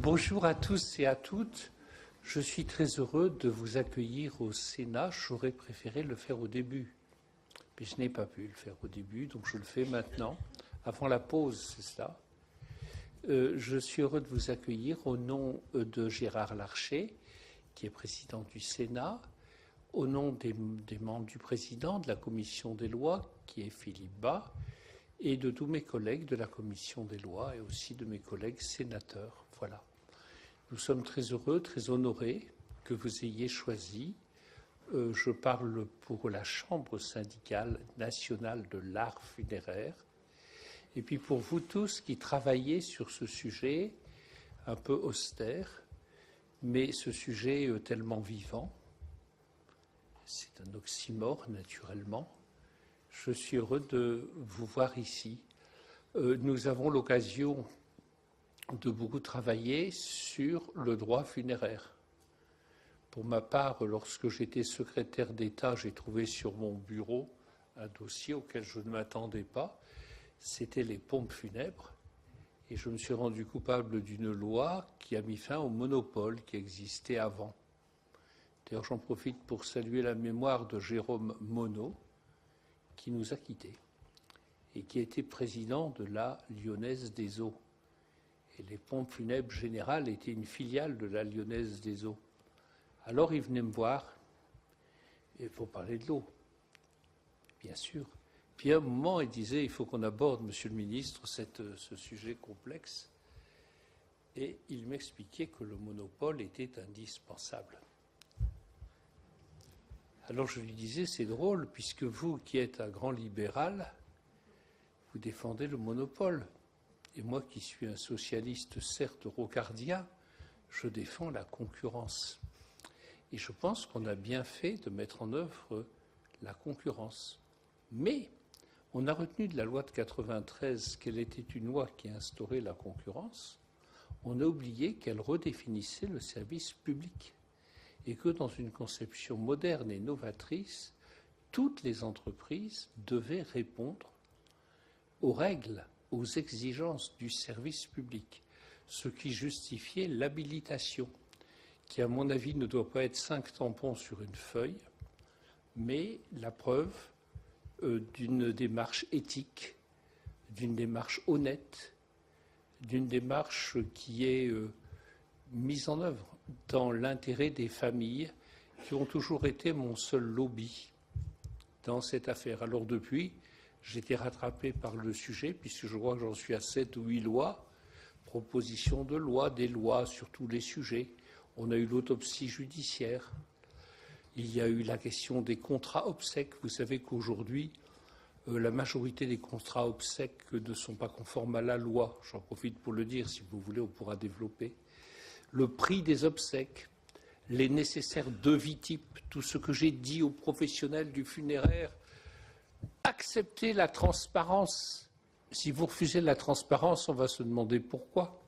Bonjour à tous et à toutes. Je suis très heureux de vous accueillir au Sénat. J'aurais préféré le faire au début, mais je n'ai pas pu le faire au début, donc je le fais maintenant, avant la pause, c'est cela. Je suis heureux de vous accueillir au nom de Gérard Larcher, qui est président du Sénat, au nom des membres du président de la commission des lois, qui est Philippe Bas, et de tous mes collègues de la commission des lois et aussi de mes collègues sénateurs. Voilà. Nous sommes très heureux, très honorés que vous ayez choisi. Je parle pour la Chambre syndicale nationale de l'art funéraire. Et puis pour vous tous qui travaillez sur ce sujet un peu austère, mais ce sujet tellement vivant, c'est un oxymore naturellement. Je suis heureux de vous voir ici. Nous avons l'occasion de beaucoup travailler sur le droit funéraire. Pour ma part, lorsque j'étais secrétaire d'État, j'ai trouvé sur mon bureau un dossier auquel je ne m'attendais pas. C'était les pompes funèbres. Et je me suis rendu coupable d'une loi qui a mis fin au monopole qui existait avant. D'ailleurs, j'en profite pour saluer la mémoire de Jérôme Monod, qui nous a quittés et qui était président de la Lyonnaise des Eaux. Et les pompes funèbres générales étaient une filiale de la Lyonnaise des Eaux. Alors il venait me voir, et il faut parler de l'eau, bien sûr. Puis à un moment, il disait, il faut qu'on aborde, Monsieur le Ministre, ce sujet complexe. Et il m'expliquait que le monopole était indispensable. Alors je lui disais, c'est drôle, puisque vous qui êtes un grand libéral, vous défendez le monopole. Et moi qui suis un socialiste certes rocardien, je défends la concurrence. Et je pense qu'on a bien fait de mettre en œuvre la concurrence. Mais on a retenu de la loi de 93 qu'elle était une loi qui instaurait la concurrence. On a oublié qu'elle redéfinissait le service public. Et que dans une conception moderne et novatrice, toutes les entreprises devaient répondre aux règles, aux exigences du service public, ce qui justifiait l'habilitation, qui à mon avis ne doit pas être 5 tampons sur une feuille, mais la preuve d'une démarche éthique, d'une démarche honnête, d'une démarche qui est mise en œuvre dans l'intérêt des familles qui ont toujours été mon seul lobby dans cette affaire. Alors depuis, j'ai été rattrapé par le sujet, puisque je crois que j'en suis à 7 ou 8 lois, propositions de loi, des lois sur tous les sujets. On a eu l'autopsie judiciaire. Il y a eu la question des contrats obsèques. Vous savez qu'aujourd'hui, la majorité des contrats obsèques ne sont pas conformes à la loi. J'en profite pour le dire, si vous voulez, on pourra développer. Le prix des obsèques, les nécessaires devis types, tout ce que j'ai dit aux professionnels du funéraire. Acceptez la transparence. Si vous refusez la transparence, on va se demander pourquoi.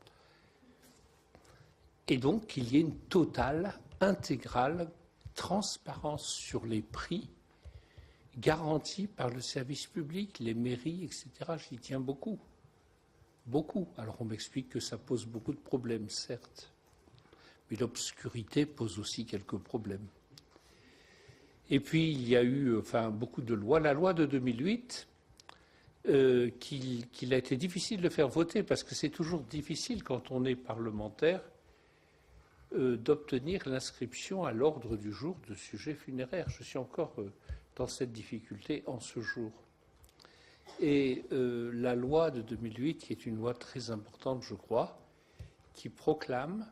Et donc qu'il y ait une totale, intégrale transparence sur les prix garantis par le service public, les mairies, etc. J'y tiens beaucoup. Beaucoup. Alors on m'explique que ça pose beaucoup de problèmes, certes. Mais l'obscurité pose aussi quelques problèmes. Et puis, il y a eu beaucoup de lois. La loi de 2008, qu'il a été difficile de faire voter, parce que c'est toujours difficile, quand on est parlementaire, d'obtenir l'inscription à l'ordre du jour de sujets funéraires. Je suis encore dans cette difficulté en ce jour. Et la loi de 2008, qui est une loi très importante, je crois, qui proclame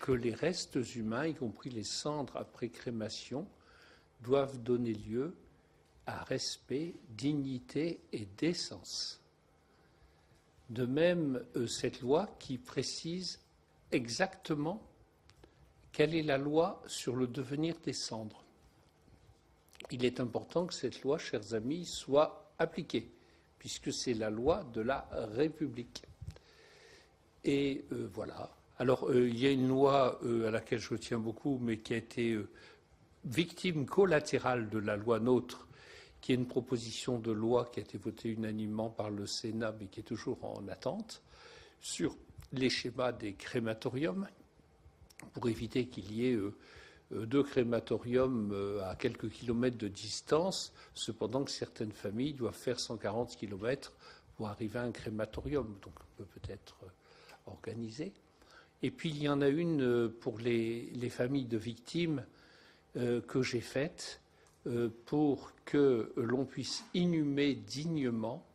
que les restes humains, y compris les cendres après crémation, doivent donner lieu à respect, dignité et décence. De même, cette loi qui précise exactement quelle est la loi sur le devenir des cendres. Il est important que cette loi, chers amis, soit appliquée, puisque c'est la loi de la République. Et voilà. Alors, il y a une loi à laquelle je tiens beaucoup, mais qui a été victime collatérale de la loi NOTRe, qui est une proposition de loi qui a été votée unanimement par le Sénat, mais qui est toujours en attente, sur les schémas des crématoriums pour éviter qu'il y ait deux crématoriums à quelques kilomètres de distance, cependant que certaines familles doivent faire 140 kilomètres pour arriver à un crématorium. Donc on peut peut-être organiser. Et puis il y en a une pour les familles de victimes que j'ai faite pour que l'on puisse inhumer dignement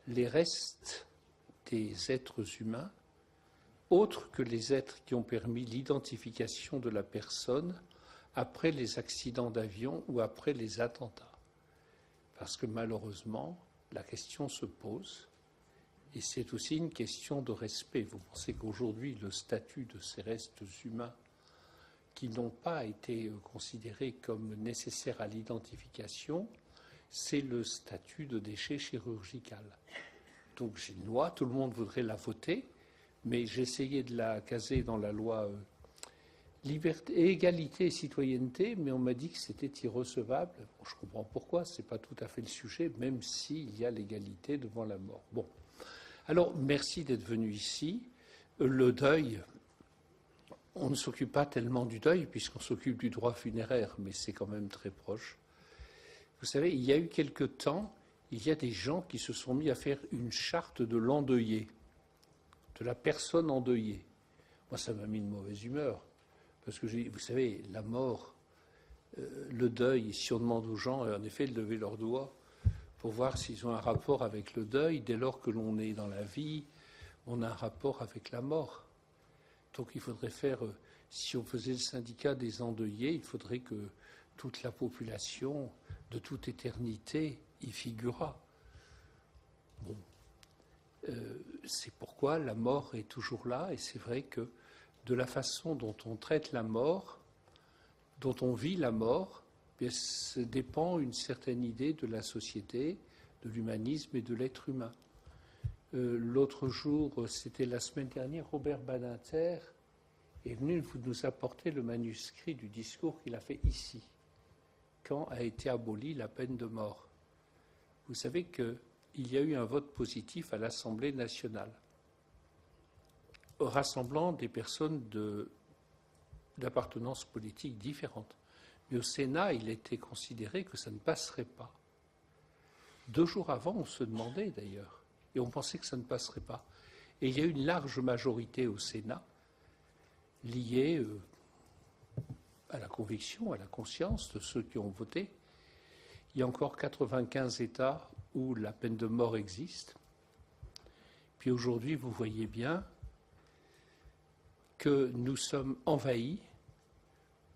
les restes des êtres humains, autres que les êtres qui ont permis l'identification de la personne après les accidents d'avion ou après les attentats. Parce que malheureusement, la question se pose, et c'est aussi une question de respect. Vous pensez qu'aujourd'hui, le statut de ces restes humains qui n'ont pas été considérés comme nécessaires à l'identification, c'est le statut de déchet chirurgical. Donc j'ai une loi, tout le monde voudrait la voter, mais j'ai essayé de la caser dans la loi liberté, égalité et citoyenneté, mais on m'a dit que c'était irrecevable. Bon, je comprends pourquoi, ce n'est pas tout à fait le sujet, même s'il y a l'égalité devant la mort. Bon. Alors, merci d'être venu ici. Le deuil, on ne s'occupe pas tellement du deuil, puisqu'on s'occupe du droit funéraire, mais c'est quand même très proche. Vous savez, il y a eu quelque temps, il y a des gens qui se sont mis à faire une charte de l'endeuillé, de la personne endeuillée. Moi, ça m'a mis une mauvaise humeur. Parce que, vous savez, la mort, le deuil, si on demande aux gens, en effet, de lever leurs doigts pour voir s'ils ont un rapport avec le deuil, dès lors que l'on est dans la vie, on a un rapport avec la mort. Donc il faudrait faire, si on faisait le syndicat des endeuillés, il faudrait que toute la population, de toute éternité, y figurera. Bon. C'est pourquoi la mort est toujours là, et c'est vrai que de la façon dont on traite la mort, dont on vit la mort, bien, ça dépend une certaine idée de la société, de l'humanisme et de l'être humain. L'autre jour, c'était la semaine dernière, Robert Badinter est venu nous apporter le manuscrit du discours qu'il a fait ici, quand a été abolie la peine de mort. Vous savez qu'il y a eu un vote positif à l'Assemblée nationale, rassemblant des personnes d'appartenance politique différentes. Mais au Sénat, il était considéré que ça ne passerait pas. 2 jours avant, on se demandait d'ailleurs, et on pensait que ça ne passerait pas. Et il y a eu une large majorité au Sénat liée à la conviction, à la conscience de ceux qui ont voté. Il y a encore 95 États où la peine de mort existe. Puis aujourd'hui, vous voyez bien que nous sommes envahis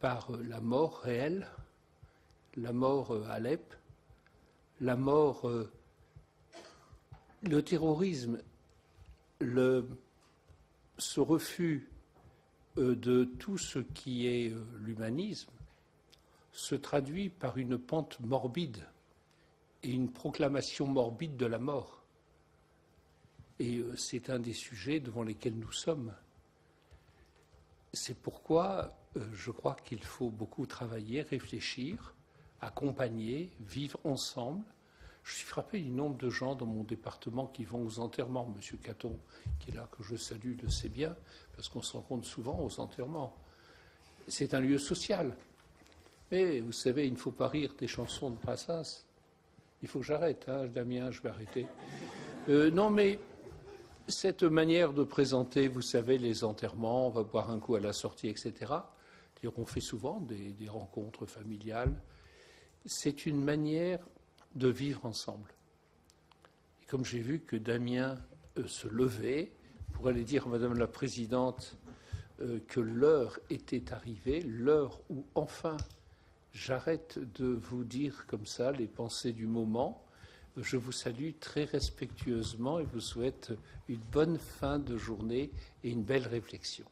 par la mort réelle, la mort à Alep, la mort, le terrorisme, ce refus de tout ce qui est l'humanisme se traduit par une pente morbide et une proclamation morbide de la mort. Et c'est un des sujets devant lesquels nous sommes. C'est pourquoi je crois qu'il faut beaucoup travailler, réfléchir, accompagner, vivre ensemble. Je suis frappé du nombre de gens dans mon département qui vont aux enterrements. Monsieur Caton, qui est là, que je salue, le sait bien, parce qu'on se rencontre souvent aux enterrements. C'est un lieu social. Mais vous savez, il ne faut pas rire des chansons de Brassens. Il faut que j'arrête, hein, Damien, je vais arrêter. Non, mais cette manière de présenter, vous savez, les enterrements, on va boire un coup à la sortie, etc. On fait souvent des rencontres familiales. C'est une manière de vivre ensemble. Et comme j'ai vu que Damien se levait pour aller dire à Madame la Présidente que l'heure était arrivée, l'heure où enfin j'arrête de vous dire comme ça les pensées du moment, je vous salue très respectueusement et vous souhaite une bonne fin de journée et une belle réflexion.